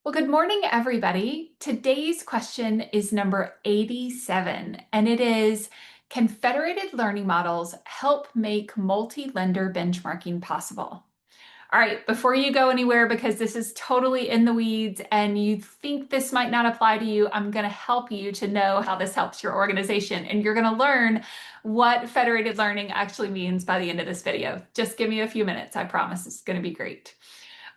Well, good morning, everybody. Today's question is number 87, and it is, can federated learning models help make multi-lender benchmarking possible? All right, before you go anywhere, because this is totally in the weeds and you think this might not apply to you, I'm going to help you to know how this helps your organization. And you're going to learn what federated learning actually means by the end of this video. Just give me a few minutes. I promise it's going to be great.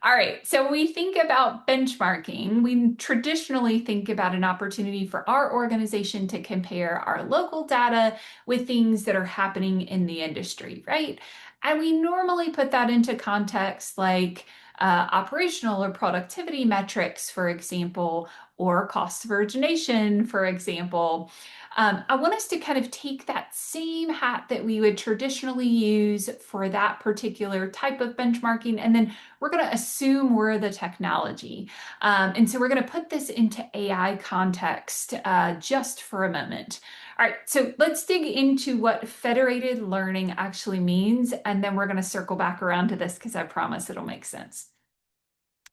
All right, so when we think about benchmarking, we traditionally think about an opportunity for our organization to compare our local data with things that are happening in the industry, right? And we normally put that into context like operational or productivity metrics, for example, or cost of origination, for example. I want us to kind of take that same hat that we would traditionally use for that particular type of benchmarking, and then we're going to assume we're the technology. And so we're going to put this into AI context just for a moment. All right, so let's dig into what federated learning actually means, and then we're going to circle back around to this because I promise it'll make sense.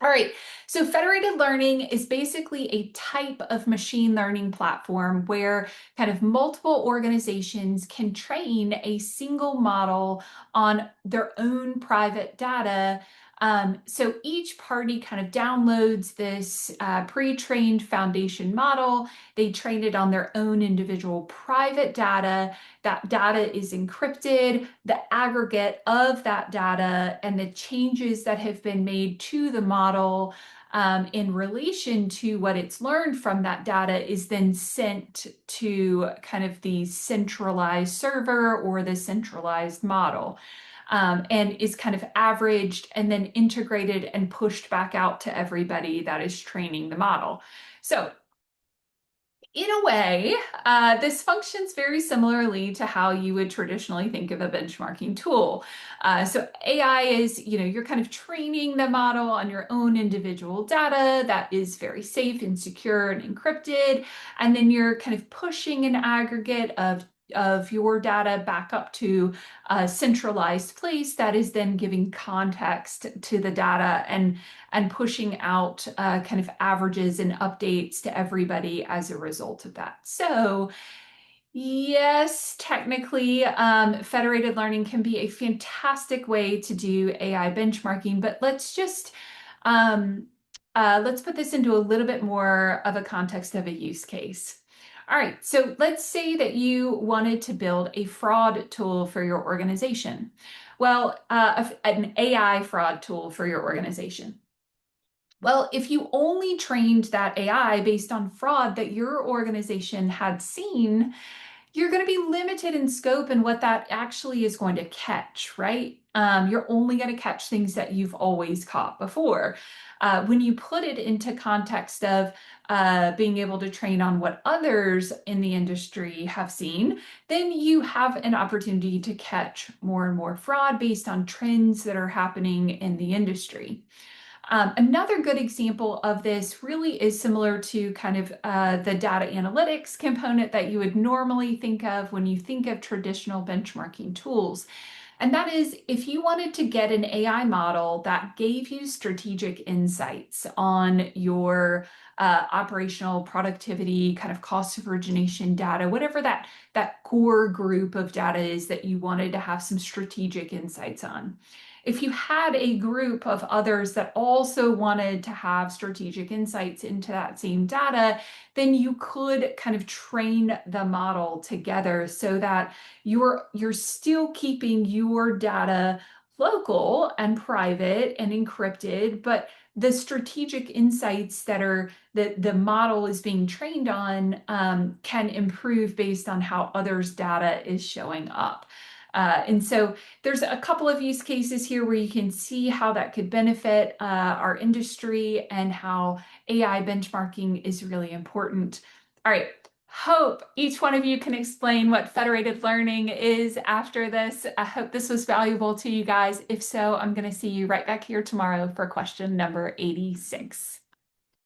All right, so federated learning is basically a type of machine learning platform where kind of multiple organizations can train a single model on their own private data. So each party kind of downloads this pre-trained foundation model. They train it on their own individual private data. That data is encrypted. The aggregate of that data and the changes that have been made to the model in relation to what it's learned from that data is then sent to kind of the centralized server or the centralized model. And is kind of averaged and then integrated and pushed back out to everybody that is training the model. So in a way, this functions very similarly to how you would traditionally think of a benchmarking tool. So AI is, you're kind of training the model on your own individual data that is very safe and secure and encrypted. And then you're kind of pushing an aggregate of your data back up to a centralized place that is then giving context to the data and pushing out kind of averages and updates to everybody as a result of that. So yes, technically, federated learning can be a fantastic way to do AI benchmarking, but let's put this into a little bit more of a context of a use case. All right, so let's say that you wanted to build a fraud tool for your organization. Well, an AI fraud tool for your organization. Well, if you only trained that AI based on fraud that your organization had seen, you're going to be limited in scope and what that actually is going to catch, right? You're only going to catch things that you've always caught before. When you put it into context of being able to train on what others in the industry have seen, then you have an opportunity to catch more and more fraud based on trends that are happening in the industry. Another good example of this really is similar to kind of the data analytics component that you would normally think of when you think of traditional benchmarking tools. And that is if you wanted to get an AI model that gave you strategic insights on your operational productivity, kind of cost of origination data, whatever that core group of data is that you wanted to have some strategic insights on. If you had a group of others that also wanted to have strategic insights into that same data, then you could kind of train the model together so that you're still keeping your data local and private and encrypted, but the strategic insights that the model is being trained on can improve based on how others' data is showing up. And so there's a couple of use cases here where you can see how that could benefit our industry and how AI benchmarking is really important. All right, hope each one of you can explain what federated learning is after this. I hope this was valuable to you guys. If so, I'm going to see you right back here tomorrow for question number 86.